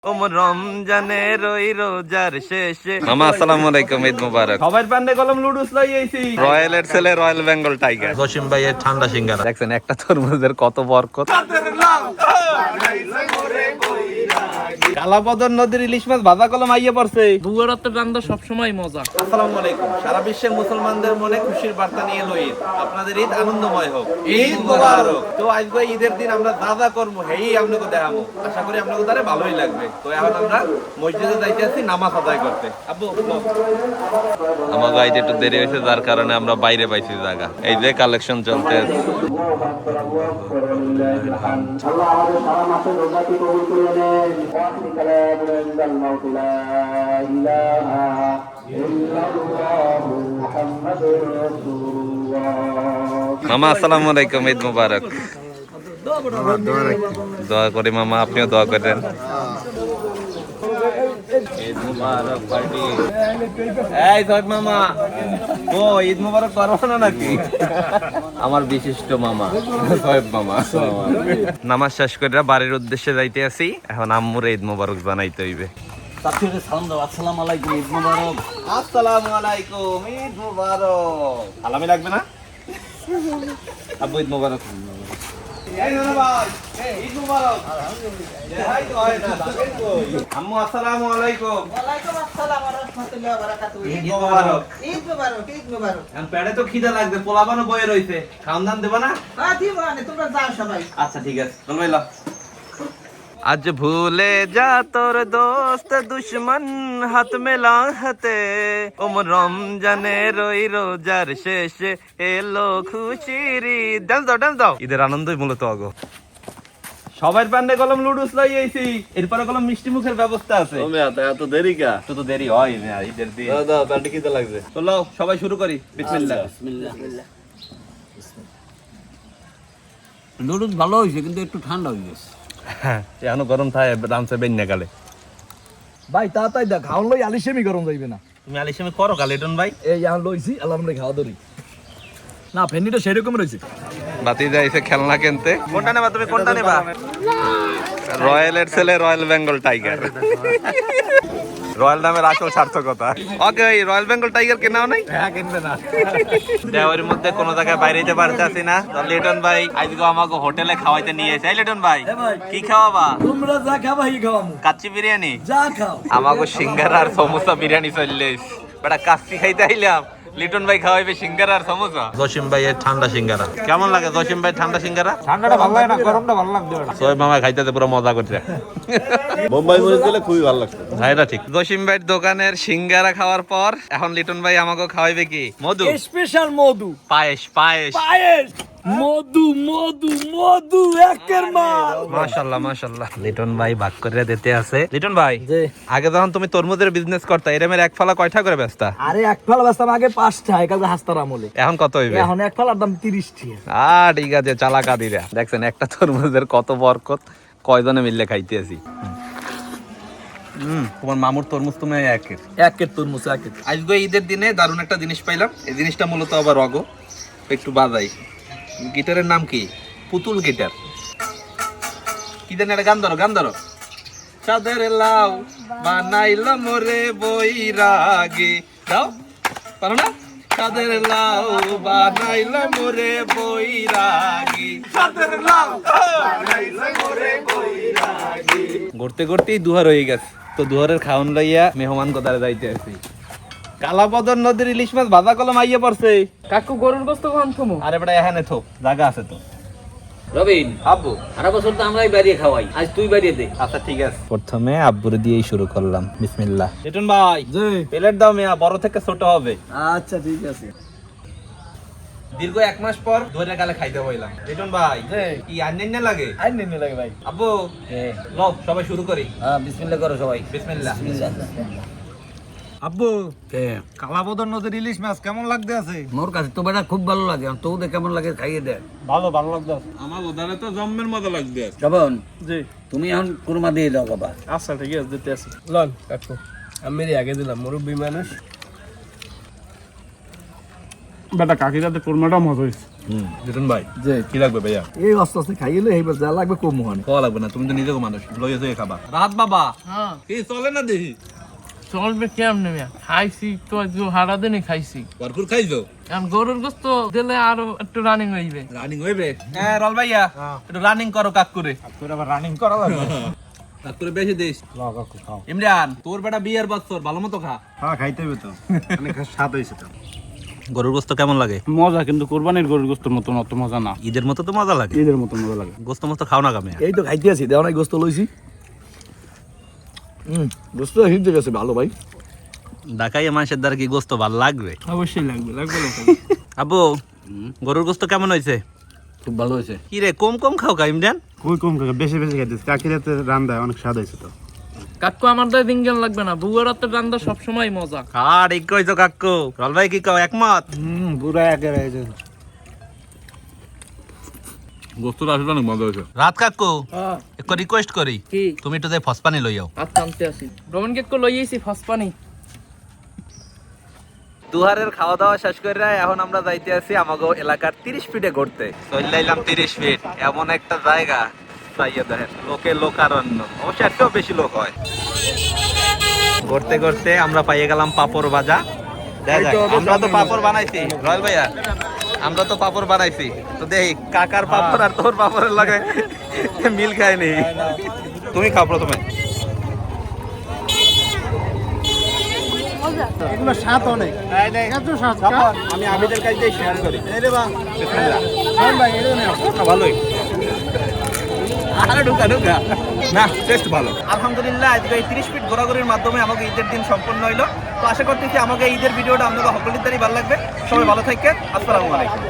রমজানের ওই রোজার শেষে মামা আসসালামু আলাইকুম, ঈদ মুবারক। সবার পান্ডে কলম লুডুস লই আইছি। রয়্যালের ছেলে রয়্যাল বেঙ্গল টাইগার জসিম ভাইয়ের ঠান্ডা সিঙ্গারা দেখছেন, একটা তরমুজের কত বরকত। কালাপদর নদীর ইলিশ মাছ ভাজা কলম আইয়ে পড়ছে। বুয়ারাতের রান্না সবসময় মজা। আসসালামু আলাইকুম। সারা বিশ্বের মুসলমানদের মনে খুশির বার্তা নিয়ে এলো ঈদ। আপনাদের ঈদ আনন্দময় হোক, ঈদ মুবারক। তো আজকে ঈদের দিন আমরা দাদা কর্ম হেই আপনাকে দেখাবো, আশা করি আপনাকে তারে ভালোই লাগবে। তো এখন আমরা মসজিদে যাইতে আছি নামাজ আদায় করতে। আব্বু আমার গাইতে একটু দেরি হয়েছে, যার কারণে আমরা বাইরে পাইছি জায়গা। এই যে কালেকশন চলতে মামা আসসালামু আলাইকুম, ঈদ মুবারক। দোয়া করি মামা, আপনিও দোয়া করেন। ঈদ মুবারক পার্টি। এই সৈয়দ মামা, ও ঈদ মুবারক করবো না নাকি? আমার বিশিষ্ট মামা সৈয়দ মামা। নামাজ শেষ করে বাড়ির উদ্দেশ্যে যাইতে আছি। এখন আম্মুর ঈদ মুবারক জানাইতে হইবে। আসসালামু আলাইকুম, ঈদ মুবারক। আসসালামু আলাইকুম, ঈদ মুবারক। সালামি লাগবে না? আব্বু ঈদ মুবারক। এই নানা ভাই, ঈদ মুবারক। হাই তো হয় না, দেখেন কই? আম্মু আসসালামু আলাইকুম। ওয়ালাইকুম আসসালাম ওয়া রাহমাতুল্লাহি ওয়া বারাকাতুহু। ঈদ মুবারক। ঈদ মুবারক, ঈদ মুবারক। এখন পেটে তো খিদা লাগবে, পোলাপানও বয়ে রইছে। খাওন দান দেবা না? হ্যাঁ দিব না, তোমরা যাও সবাই। আচ্ছা ঠিক আছে, চল ভাইলা। আজ ভুলে যা তোর দোস্ত দুশ্মন হাত মেলা হাতে, রমজানের ওই রোজার শেষে এলো খুশির ঈদ। ডান্স দাও, ডান্স দাও। ঈদের আনন্দই মূলত আগো। সবার পান্ডে কলম লুডুস লই আইছি। এরপরে কলম মিষ্টি মুখের ব্যবস্থা আছে। এত দেরি কা? তো দেরি হয় না ঈদের দিন। প্যান্টে খিদে লাগছে। চলো সবাই শুরু করি। বিসমিল্লাহ। নুডলস ভালো হয়েছে, কিন্তু একটু ঠান্ডা হয়ে গেছে। হ্যাঁ, এখনো গরম থাকে, রামসে বেন্যা গালে। ভাই তাড়াতাড়ি দেখ, খাওয়ান লই আলিশেমি গরম যাইবে না। তুমি আলিশামি করো কালেটন ভাই। এই এখন লইছি আলহামদুলিল্লাহ খাওয়া ধরি না, ফেনিটা সেরকম রয়েছে। বাতি যাইছে খেলনা কিনতে। কোনটা নেবা তুমি, কোনটা নেবা? রয়্যালের ছেলে রয়্যাল বেঙ্গল টাইগার। রয়্যাল নামের আসল সার্থকতা। ওকে, এই রয়্যাল বেঙ্গল টাইগার কেনাও নাই? হ্যাঁ কিনবে না। দেওয়ার মধ্যে কোনো জায়গায় বাইরে যেতে পারতেছি না। লিটন ভাই আজকে আমাকে হোটেলে খাওয়াইতে নিয়ে এসে। লিটন ভাই কি খাওয়াবা? তোমরা যা খাবা ই খাওয়ামু, কাচ্চি বিরিয়ানি? যা খাও। আমাকে সিঙ্গারা আর সমোসা বিরিয়ানি চললে বেটা কাচ্চি খাইতে আইলাম, লিটন ভাই খাওয়াইবে সিঙ্গারা আর সমোসা। জসিম ভাইয়ের ঠান্ডা সিঙ্গারা কেমন লাগে? জসিম ভাই ঠান্ডা সিঙ্গারা? ঠান্ডাটা ভালো লাগে না, গরমটা ভালো লাগবে। সোহেব মামা খাইতে পুরো মজা করছে। বোম্বাই মরিচ দিলে খুবই ভালো লাগতো। হ্যাঁ এটা ঠিক। জসিম ভাইয়ের দোকানের সিঙ্গারা খাওয়ার পর এখন লিটন ভাই আমাকে খাওয়াইবে কি? মধু, স্পেশাল মধু পায়েস। পায়েস, পায়েস, মধু মধু মধু একের মাল। মাশাআল্লাহ মাশাআল্লাহ। লিটন ভাই ভাগ করে দিতে আছে। লিটন ভাই, আগে যখন তুমি তরমুজের বিজনেস করতা, এরমের এক ফালা কয়টা করে বেচতা? আরে এক ফালা বেচতাম আগে 5 টাকা, কালকে হাসতার আমলে। এখন কত হইবে? এখন এক ফালার দাম 30 টাকা। ঠিক আছে, চালাকাদিরা দেখছেন একটা তরমুজের কত বরকত, কয়জনে মিললে খাইতে আছি। তোমার মামুর তরমুজ তুমি একের তরমুজ একের। আজকে ঈদের দিনে দারুণ একটা জিনিস পাইলাম। এই জিনিসটা মূলত আবার রগো একটু বাজাই। গিটারের নাম কি? পুতুল গিটার। কি জানি একটা গান ধরো, গান ধরো। চাঁদের লাউ বানাইল মোরে বৈরাগী। দাও, পারো না? চাঁদের লাউ বানাইল মোরে বৈরাগী, চাঁদের লাউ বানাইল মোরে বৈরাগী। ঘুরতে ঘুরতেই দুহার হয়ে গেছে। তো দুহারের খাওন লইয়া মেহমান কোথায় যাইতে আছি। কালাপদর নদীর ইলিশ মাছ ভাজা কলম আইয়ে পড়ছে। কাকু গরুর গোস্ত খান থমো। আরে বেটা এখানে থো, জায়গা আছে তো। রবিন, আব্বু সারা বছর তো আমরাই বাড়িয়ে খাওয়াই, আজ তুই বাড়িয়ে দে। আচ্ছা ঠিক আছে। প্রথমে আব্বুর দিয়েই শুরু করলাম। বিসমিল্লাহ। লিটন ভাই জি প্লেট দাও মিয়া, বড় থেকে ছোট হবে। আচ্ছা ঠিক আছে। দীর্ঘ 1 মাস পর ধরে গালে খাইতে হইলাম। লিটন ভাই কি আন্যান্য লাগে? আই নেনে লাগে ভাই। আব্বু লও সবাই শুরু করি। হ্যাঁ, বিসমিল্লাহ করো সবাই। বিসমিল্লাহ। আব্বু কালাপদর নদীর ইলিশ মাছ কেমন লাগতে আছে? মোর কাছে তো বেটা খুব ভালো লাগে, আর তোদের কেমন লাগে খাইয়ে দে। ভালো ভালো লাগতে আছে। আমার ওদারে তো জম্মের মতো লাগবে। শ্রবণ, জি তুমি এখন কুরমা দিয়ে দাও বাবা। আচ্ছা ঠিক আছে, দিতে আছে। লন কাকু, আমি আগে দিলাম, মুরব্বী মানুষ। বেটা কাকিরাতে কোরমাটা মজা হয়েছে। জিটন ভাই যে কি লাগবে ভাইয়া? এই আস্তে আস্তে খাইলে এইবার যা লাগবে কম মহান। খাওয়া লাগবে না, তুমি তো নিজেকে মানুষ লইয়া লইয়া খাবা। রাত বাবা হ্যাঁ কি চলে না দেখি? চলবে কেমনে মিয়া? খাইছি তো আজ সারা দিনই খাইছি। ভরপুর খাইছো? এখন গরুর গোস্ত দিলে আরো একটু রানিং হইবে। রানিং হইবে? হ্যাঁ রল ভাইয়া একটু রানিং করো কাক করে। তোর আবার রানিং করা লাগবে। কাক করে বেশি দিস। লাও কাকু খাও। ইমরান তোর বেটা বিয়ের বছর ভালো মতো খা। হ্যাঁ খাইতে হবে তো, অনেক স্বাদ হয়েছে তো। গরুর গোস্ত কেমন লাগে? মজা, কিন্তু কোরবানির গরুর গোস্তর মতো অত মজা না। ঈদের মতো তো মজা লাগে। ঈদের মতো মজা লাগে। গোস্ত মস্ত খাও না কামে? এই তো খাইতে আছি, দেওয়া নাই গোস্ত লইছি। গোস্ত হিট গেছে ভালো ভাই। ঢাকায় মানুষের দ্বারা কি গোস্ত ভালো লাগবে? অবশ্যই লাগবে, লাগবে না। আব্বু গরুর গোস্ত কেমন হয়েছে? খুব ভালো হয়েছে। কি রে কম কম খাও কা ইমরান? খুবই কম করে বেশি বেশি খাইতেছি, কাকিরাতে রান্দায় অনেক স্বাদ হয়েছে তো। কাকু আমার দায় দিনগান লাগবে না, বুয়ার হাতের রান্না সবসময় মজা। আর ঠিক কইছো কাকু। রল ভাই কি কও, একমত? পুরা একের আয়োজন। গোস্তটা আসলে অনেক মজা হয়েছে। রাত কাকু হ্যাঁ একটু রিকোয়েস্ট করি, কি? তুমি একটু যাই ফসপানি লইয়াও। আচ্ছা আনতে আসি। রমন কেক লইয়েছি ফসপানি। দুহারের খাওয়া দাওয়া শেষ করে এখন আমরা যাইতে আছি আমাগো এলাকার 30 ফিটে ঘুরতে। চললাইলাম 30 ফিট, এমন একটা জায়গা চাইয়া দেখেন, লোকে লোকারণ্য, অবশ্য একটাও বেশি লোক হয়। ঘুরতে ঘুরতে আমরা পাইয়ে গেলাম পাপড় ভাজা। দেখা যাক, আমরা তো পাপড় বানাইছি রয়্যাল ভাইয়া, আমরা তো পাপড় বানাইছি, তো দেখি কাকার পাপড় আর তোর পাপড়ের লাগে মিল খায়নি। তুমি খাও প্রথমে। এগুলো স্বাদ অনেক। এত স্বাদ আমি আবিদের কাছে শেয়ার করি। ভালোই। আরে ঢুকা ঢুকা না, টেস্ট ভালো। আলহামদুলিল্লাহ আজকে এই 30 ফিট ঘোরাঘুরির মাধ্যমে আমাকে ঈদের দিন সম্পন্ন হইলো। তো আশা করতেছি আমাকে ঈদের ভিডিওটা আপনাদের সকলের দ্বারাই ভালো লাগবে। সবাই ভালো থাকেন, আসসালামু আলাইকুম।